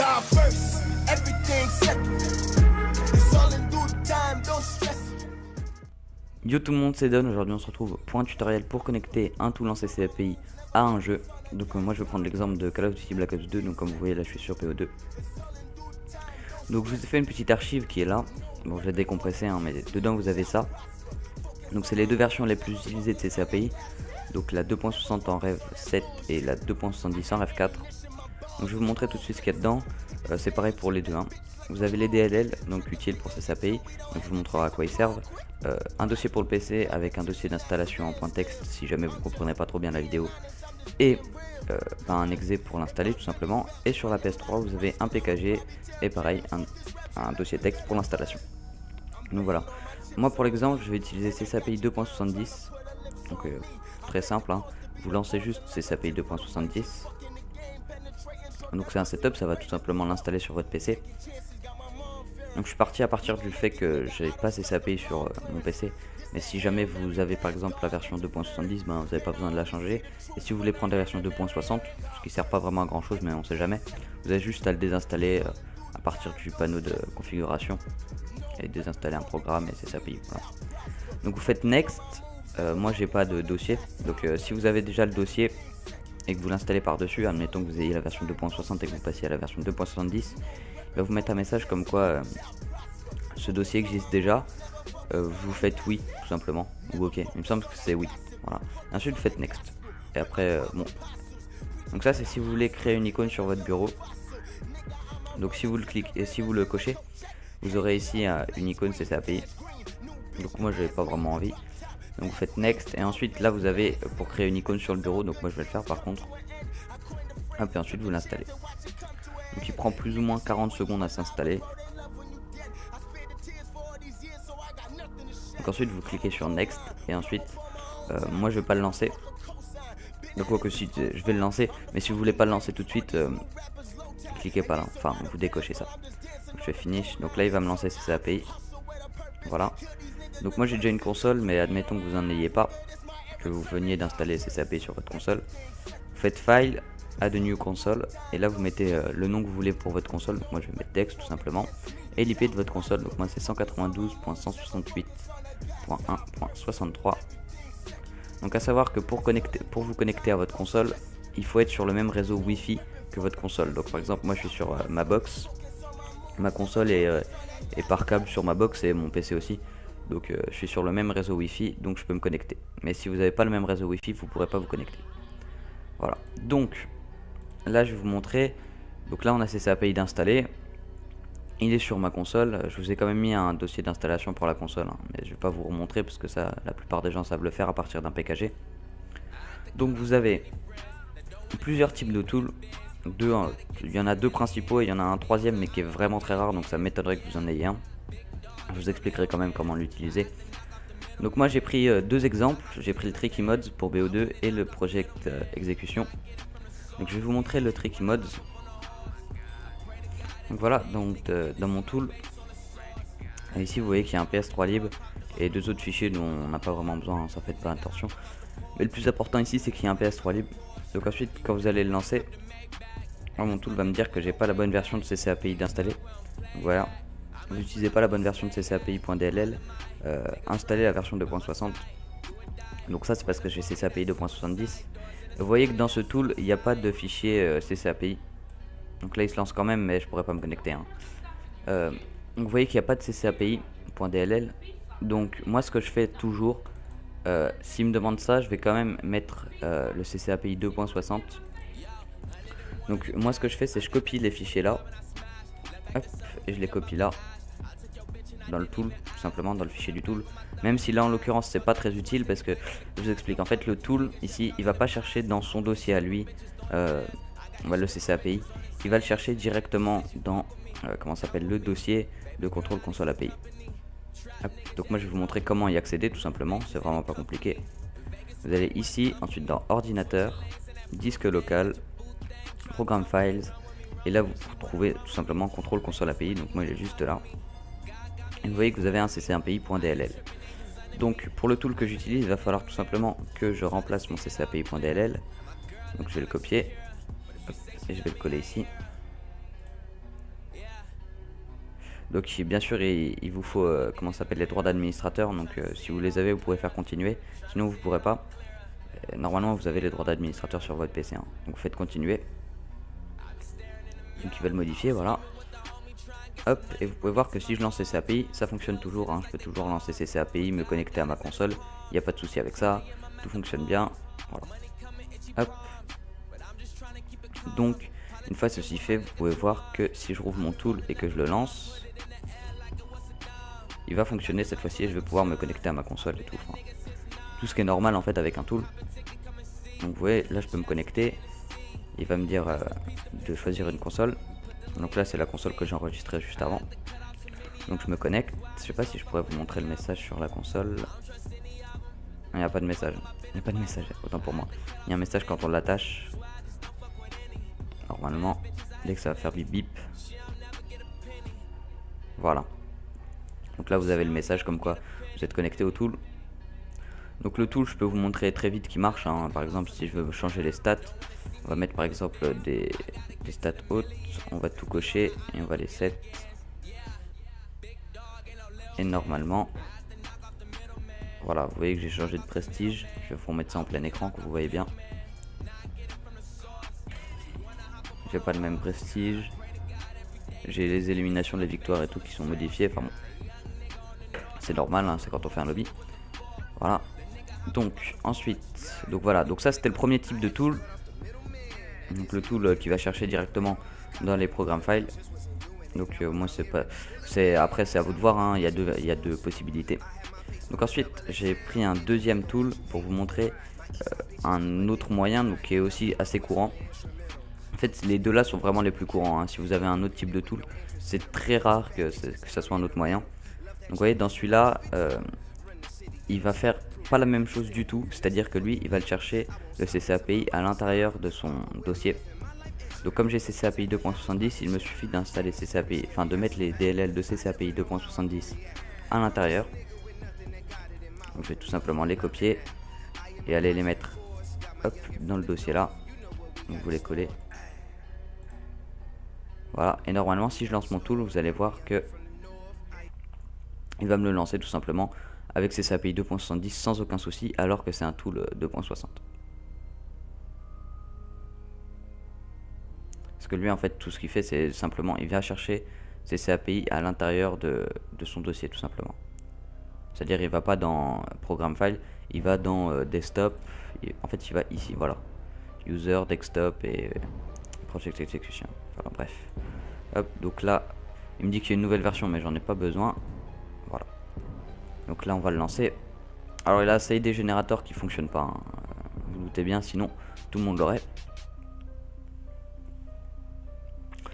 God first, everything second. It's all in due time, don't stress. Yo tout le monde, c'est Don. Aujourd'hui on se retrouve pour un tutoriel pour connecter un tool en CC API à un jeu. Donc moi je vais prendre l'exemple de Call of Duty Black Ops 2. Donc comme vous voyez là je suis sur PO2. Donc je vous ai fait une petite archive qui est là. Bon je l'ai décompressé hein, mais dedans vous avez ça. Donc c'est les deux versions les plus utilisées de CC API. Donc la 2.60 en Rev 7 et la 2.70 en Rev 4. Donc je vais vous montrer tout de suite ce qu'il y a dedans. C'est pareil pour les deux hein. Vous avez les DLL, donc utile pour CC API, donc je vous montrerai à quoi ils servent. Un dossier pour le PC avec un dossier d'installation en point texte si jamais vous ne comprenez pas trop bien la vidéo. Et un exe pour l'installer tout simplement. Et sur la PS3 vous avez un PKG et pareil un dossier texte pour l'installation. Donc voilà. Moi pour l'exemple je vais utiliser CC API 2.70. Donc très simple hein. Vous lancez juste CC API 2.70. Donc c'est un setup, ça va tout simplement l'installer sur votre PC. Donc je suis parti à partir du fait que j'avais pas CC API sur mon PC. Mais si jamais vous avez par exemple la version 2.70, ben, vous n'avez pas besoin de la changer. Et si vous voulez prendre la version 2.60, ce qui sert pas vraiment à grand chose mais on sait jamais, vous avez juste à le désinstaller à partir du panneau de configuration. Et désinstaller un programme et CC API. Voilà. Donc vous faites Next, moi j'ai pas de dossier. Donc si vous avez déjà le dossier et que vous l'installez par dessus, admettons que vous ayez la version 2.60 et que vous passiez à la version 2.70, il va vous mettre un message comme quoi ce dossier existe déjà, vous faites oui tout simplement, ou ok, il me semble que c'est oui, voilà. Ensuite vous faites next, et après bon. Donc ça c'est si vous voulez créer une icône sur votre bureau. Donc si vous le cliquez et si vous le cochez, vous aurez ici une icône CC API. Donc moi j'avais pas vraiment envie. Donc vous faites next et ensuite là vous avez pour créer une icône sur le bureau, donc moi je vais le faire par contre. Hop, et ensuite vous l'installez. Donc il prend plus ou moins 40 secondes à s'installer. Donc ensuite vous cliquez sur next et ensuite moi je vais pas le lancer. Donc quoi que si je vais le lancer, mais si vous voulez pas le lancer tout de suite, cliquez pas là, enfin vous décochez ça. Donc je fais finish, donc là il va me lancer CC API. Voilà. Donc moi j'ai déjà une console, mais admettons que vous n'en ayez pas, que vous veniez d'installer CC API sur votre console. Vous faites File, Add a New Console, et là vous mettez le nom que vous voulez pour votre console. Donc moi je vais mettre Dex tout simplement, et l'IP de votre console. Donc moi c'est 192.168.1.63. Donc à savoir que pour vous connecter à votre console, il faut être sur le même réseau Wi-Fi que votre console. Donc par exemple moi je suis sur ma box, ma console est par câble sur ma box et mon PC aussi. Donc je suis sur le même réseau Wi-Fi, donc je peux me connecter. Mais si vous n'avez pas le même réseau Wi-Fi, vous ne pourrez pas vous connecter. Voilà. Donc là je vais vous montrer. Donc là on a CC API d'installer. Il est sur ma console. Je vous ai quand même mis un dossier d'installation pour la console, hein, mais je vais pas vous remontrer parce que ça, la plupart des gens savent le faire à partir d'un PKG. Donc vous avez plusieurs types de tools. Il y en a deux principaux et il y en a un troisième mais qui est vraiment très rare, donc ça m'étonnerait que vous en ayez un. Je vous expliquerai quand même comment l'utiliser. Donc moi j'ai pris deux exemples. J'ai pris le Tricky Mods pour BO2 et le Project Execution. Donc je vais vous montrer le Tricky Mods. Donc voilà, donc dans mon tool, et ici vous voyez qu'il y a un PS3 libre et deux autres fichiers dont on n'a pas vraiment besoin, ça fait pas attention. Mais le plus important ici c'est qu'il y a un PS3 libre. Donc ensuite quand vous allez le lancer, mon tool va me dire que j'ai pas la bonne version de CC API d'installer. Donc voilà. Vous n'utilisez pas la bonne version de CCAPI.dll, installez la version 2.60. Donc ça c'est parce que j'ai CCAPI 2.70. Vous voyez que dans ce tool il n'y a pas de fichier CCAPI. Donc là il se lance quand même mais je pourrais pas me connecter hein. Donc vous voyez qu'il n'y a pas de CCAPI.dll. Donc moi ce que je fais toujours, s'il me demande ça, je vais quand même mettre le CCAPI 2.60. Donc moi ce que je fais c'est je copie les fichiers là. Hop, et je les copie là. Dans le tool, tout simplement dans le fichier du tool. Même si là en l'occurrence c'est pas très utile parce que je vous explique, en fait le tool ici il va pas chercher dans son dossier à lui le CC API, il va le chercher directement dans comment s'appelle le dossier de contrôle console API. Hop. Donc moi je vais vous montrer comment y accéder tout simplement, c'est vraiment pas compliqué. Vous allez ici, ensuite dans ordinateur, disque local, programme files, et là vous trouvez tout simplement contrôle console API, donc moi il est juste là. Et vous voyez que vous avez un CCAPI.dll. Donc pour le tool que j'utilise, il va falloir tout simplement que je remplace mon CCAPI.dll. Donc je vais le copier et je vais le coller ici. Donc bien sûr il vous faut comment ça s'appelle, les droits d'administrateur. Donc si vous les avez, vous pouvez faire continuer, sinon vous pourrez pas. Normalement vous avez les droits d'administrateur sur votre PC, hein. Donc vous faites continuer. Donc il va le modifier, voilà. Hop, et vous pouvez voir que si je lance CC API, ça fonctionne toujours, hein. Je peux toujours lancer CC API, me connecter à ma console, il n'y a pas de souci avec ça, tout fonctionne bien, voilà. Hop. Donc, une fois ceci fait, vous pouvez voir que si je rouvre mon tool et que je le lance, il va fonctionner cette fois-ci et je vais pouvoir me connecter à ma console et tout. Enfin, tout ce qui est normal en fait avec un tool. Donc vous voyez, là je peux me connecter, il va me dire de choisir une console. Donc là c'est la console que j'ai enregistrée juste avant. Donc je me connecte, je sais pas si je pourrais vous montrer le message sur la console. Il n'y a pas de message, il n'y a pas de message, autant pour moi. Il y a un message quand on l'attache. Normalement, dès que ça va faire bip bip. Voilà. Donc là vous avez le message comme quoi vous êtes connecté au tool. Donc le tool je peux vous montrer très vite qui marche, hein. Par exemple si je veux changer les stats, on va mettre par exemple des stats hautes, on va tout cocher et on va les set. Et normalement, voilà, vous voyez que j'ai changé de prestige. Je vais vous remettre ça en plein écran que vous voyez bien. J'ai pas le même prestige. J'ai les éliminations de les victoires et tout qui sont modifiées. Enfin bon, c'est normal, hein, c'est quand on fait un lobby. Voilà. Donc ensuite, donc voilà, donc ça c'était le premier type de tool. Donc le tool qui va chercher directement dans les programmes files. Donc moi c'est pas, après c'est à vous de voir, hein. Il y a deux possibilités. Donc ensuite j'ai pris un deuxième tool pour vous montrer un autre moyen, donc qui est aussi assez courant. En fait les deux là sont vraiment les plus courants, hein. Si vous avez un autre type de tool, c'est très rare que ça soit un autre moyen. Donc vous voyez dans celui-là, il va faire pas la même chose du tout, c'est-à-dire que lui il va le chercher le CC API à l'intérieur de son dossier. Donc comme j'ai CC API 2.70, il me suffit d'installer CC API, enfin de mettre les DLL de CC API 2.70 à l'intérieur. Donc je vais tout simplement les copier et aller les mettre hop, dans le dossier là. Donc vous les collez. Voilà, et normalement si je lance mon tool, vous allez voir que il va me le lancer tout simplement avec CC API 2.70 sans aucun souci, alors que c'est un tool 2.60. Parce que lui en fait tout ce qu'il fait c'est simplement il vient chercher CC API à l'intérieur de son dossier tout simplement. C'est-à-dire il va pas dans Programme File, il va dans Desktop, en fait il va ici, voilà. User, Desktop et Project Execution, voilà, bref. Hop, donc là il me dit qu'il y a une nouvelle version mais j'en ai pas besoin. Voilà. Donc là on va le lancer. Alors il a ça des générateurs qui fonctionnent pas, hein. Vous vous doutez bien, sinon tout le monde l'aurait.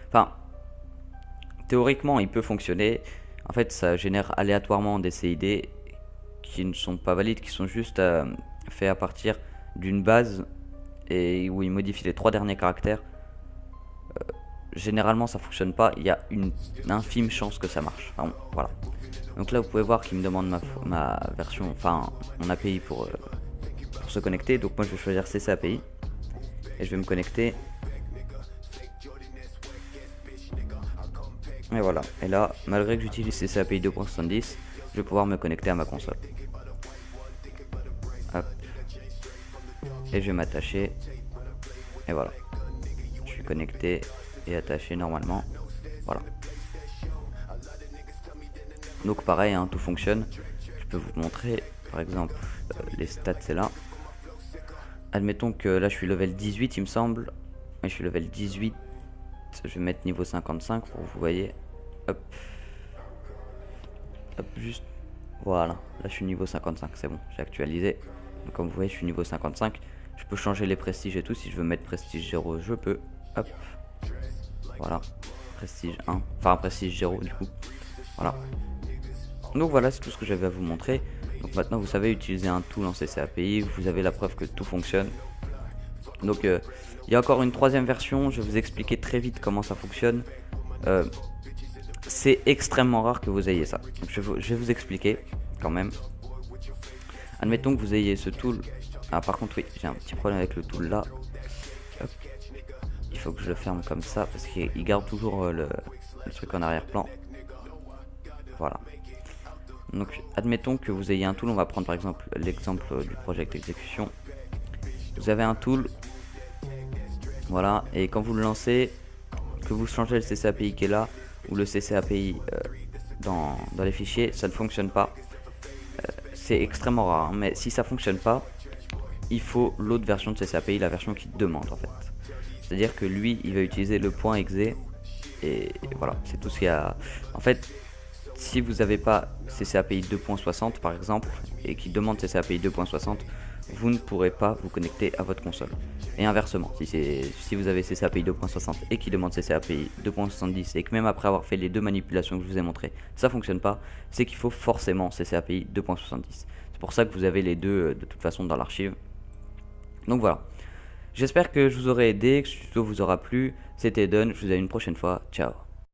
Enfin, théoriquement il peut fonctionner. En fait ça génère aléatoirement des CID qui ne sont pas valides, qui sont juste faits à partir d'une base et où il modifie les 3 derniers caractères. Généralement ça fonctionne pas, il y a une infime chance que ça marche. Enfin, voilà. Donc là vous pouvez voir qu'il me demande ma version, enfin mon API pour se connecter. Donc moi je vais choisir CC API et je vais me connecter. Et voilà, et là malgré que j'utilise CC API 2.70, je vais pouvoir me connecter à ma console. Hop. Et je vais m'attacher. Et voilà, je suis connecté et attaché normalement. Voilà. Donc pareil, hein, tout fonctionne. Je peux vous montrer par exemple les stats, c'est là. Admettons que là je suis level 18 il me semble. Et je suis level 18. Je vais mettre niveau 55 pour que vous voyez. Hop. Hop, juste. Voilà. Là je suis niveau 55, c'est bon, j'ai actualisé. Donc comme vous voyez je suis niveau 55. Je peux changer les prestiges et tout. Si je veux mettre prestige 0, je peux. Hop. Voilà. Prestige 1. Enfin prestige 0 du coup. Voilà. Donc voilà, c'est tout ce que j'avais à vous montrer. Donc maintenant vous savez utiliser un tool en CC API. Vous avez la preuve que tout fonctionne. Donc il y a encore une 3e version. Je vais vous expliquer très vite comment ça fonctionne. C'est extrêmement rare que vous ayez ça. Donc je vais vous expliquer quand même. Admettons que vous ayez ce tool. Ah par contre oui, j'ai un petit problème avec le tool là. Hop. Il faut que je le ferme comme ça parce qu'il garde toujours le truc en arrière-plan. Voilà. Donc admettons que vous ayez un tool, on va prendre par exemple l'exemple du project exécution. Vous avez un tool, voilà, et quand vous le lancez, que vous changez le CC-API qui est là ou le CC-API dans les fichiers, ça ne fonctionne pas. C'est extrêmement rare, hein, mais si ça fonctionne pas, il faut l'autre version de CC-API, la version qui demande en fait. C'est-à-dire que lui, il va utiliser le point .exe et voilà, c'est tout ce qu'il y a. En fait, si vous n'avez pas CC-API 2.60 par exemple et qui demande CC-API 2.60, vous ne pourrez pas vous connecter à votre console. Et inversement, si vous avez CC-API 2.60 et qui demande CC-API 2.70 et que même après avoir fait les deux manipulations que je vous ai montrées, ça fonctionne pas, c'est qu'il faut forcément CC-API 2.70. C'est pour ça que vous avez les deux de toute façon dans l'archive. Donc voilà. J'espère que je vous aurai aidé, que ce tuto vous aura plu. C'était Don, je vous dis à une prochaine fois. Ciao.